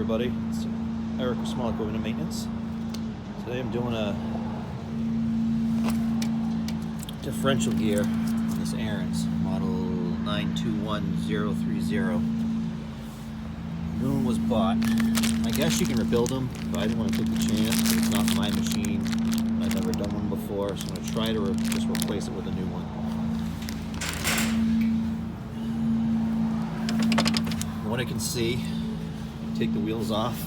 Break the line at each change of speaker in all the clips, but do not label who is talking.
everybody, it's Eric with Small Equipment and Maintenance. Today I'm doing a differential gear on this Ariens model 921030. New one was bought. I guess you can rebuild them, but I didn't want to take the chance. It's not my machine. I've never done one before, so I'm going to try to just replace it with a new one. From what I can see, take the wheels off,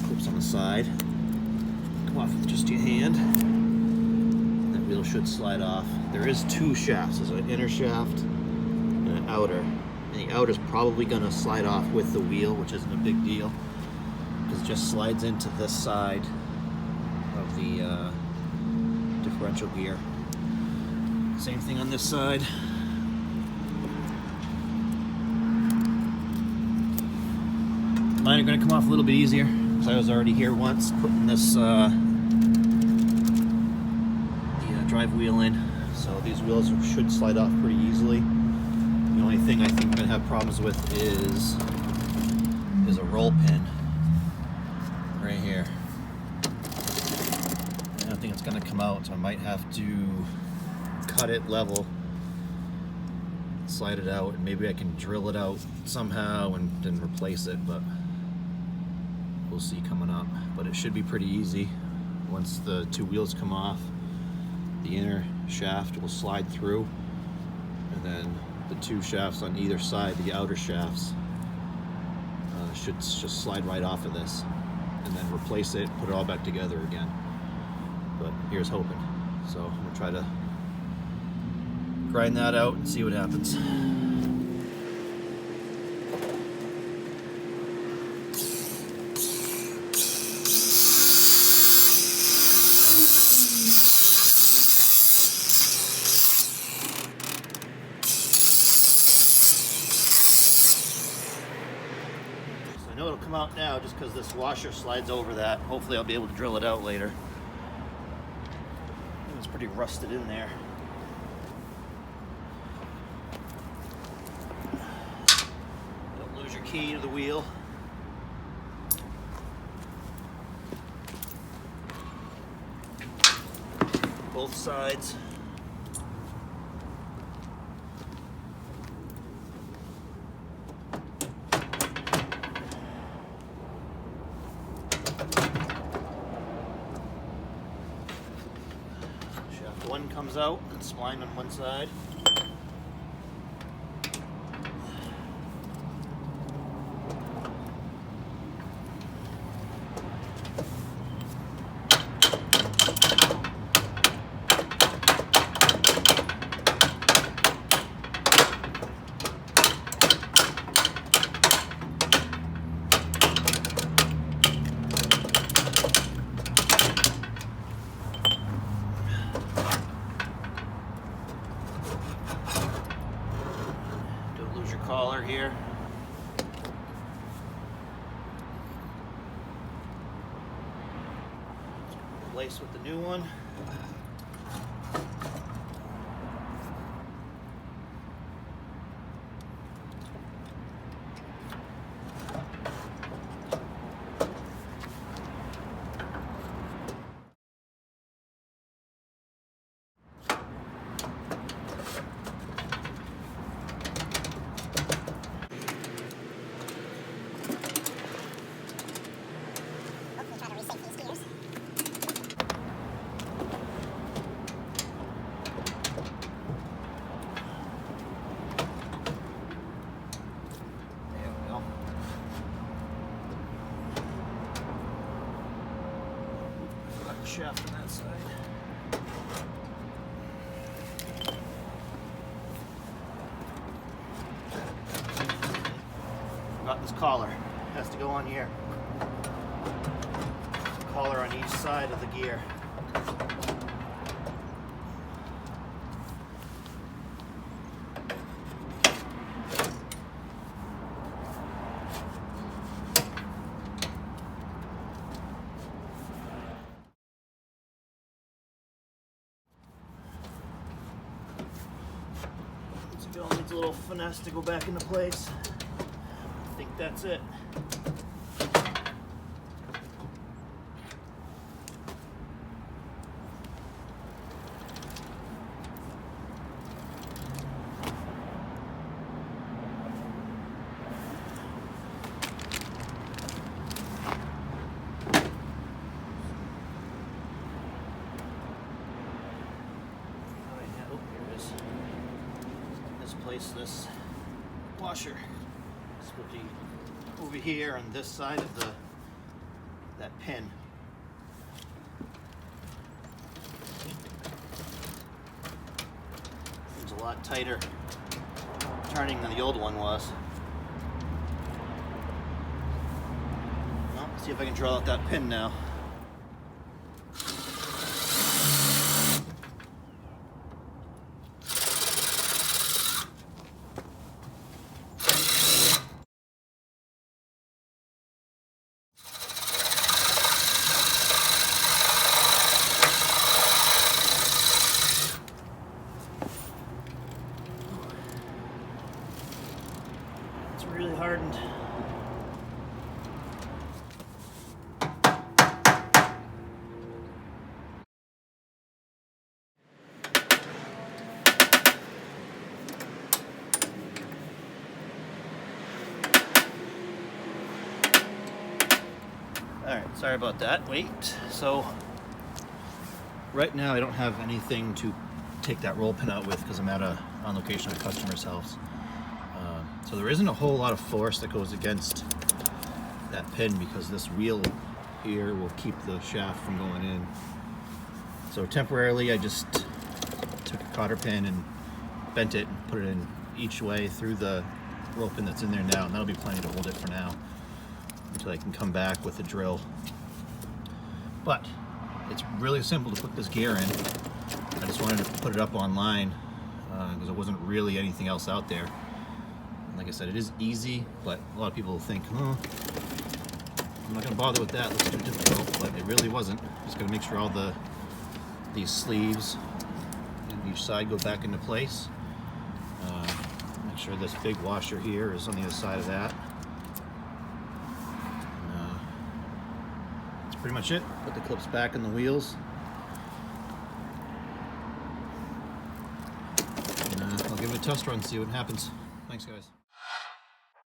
clips on the side, come off with just your hand, that wheel should slide off. There is two shafts, there's an inner shaft and an outer, and the outer is probably going to slide off with the wheel, which isn't a big deal, because it just slides into this side of the differential gear. Same thing on this side. Mine are going to come off a little bit easier because I was already here once putting this the drive wheel in, so these wheels should slide off pretty easily. The only thing I think I'm going to have problems with is a roll pin right here. I don't think it's going to come out, so I might have to cut it level, slide it out, and maybe I can drill it out somehow and then replace it, but we'll see coming up. But it should be pretty easy. Once the two wheels come off, the inner shaft will slide through, and then the two shafts on either side, the outer shafts, should just slide right off of this, and then replace it, put it all back together again. But here's hoping. So I'm gonna try to grind that out and see what happens. I know it'll come out now just because this washer slides over that. Hopefully I'll be able to drill it out later. It's pretty rusted in there. Don't lose your key to the wheel. Both sides. Shaft one comes out, and spline on one side. Collar here. Replace with the new one. Shaft on that side. Got this collar. Has to go on here. Collar on each side of the gear. It all needs a little finesse to go back into place. I think think that's it. Place this washer. This would be over here on this side of that pin. It's a lot tighter turning than the old one was. Well, let's see if I can draw out that pin now. Really hardened. Alright, sorry about that. Wait. So right now I don't have anything to take that roll pin out with because I'm on location at a customer's house. So there isn't a whole lot of force that goes against that pin because this wheel here will keep the shaft from going in. So temporarily I just took a cotter pin and bent it and put it in each way through the roll pin that's in there now, and that'll be plenty to hold it for now until I can come back with the drill. But it's really simple to put this gear in. I just wanted to put it up online because there wasn't really anything else out there. Like I said, it is easy, but a lot of people will think, oh, I'm not going to bother with that, let's do difficult, but it really wasn't. Just got to make sure all these sleeves on each side go back into place. Make sure this big washer here is on the other side of that. That's pretty much it. Put the clips back in the wheels. And, I'll give it a test run, see what happens. Thanks, guys.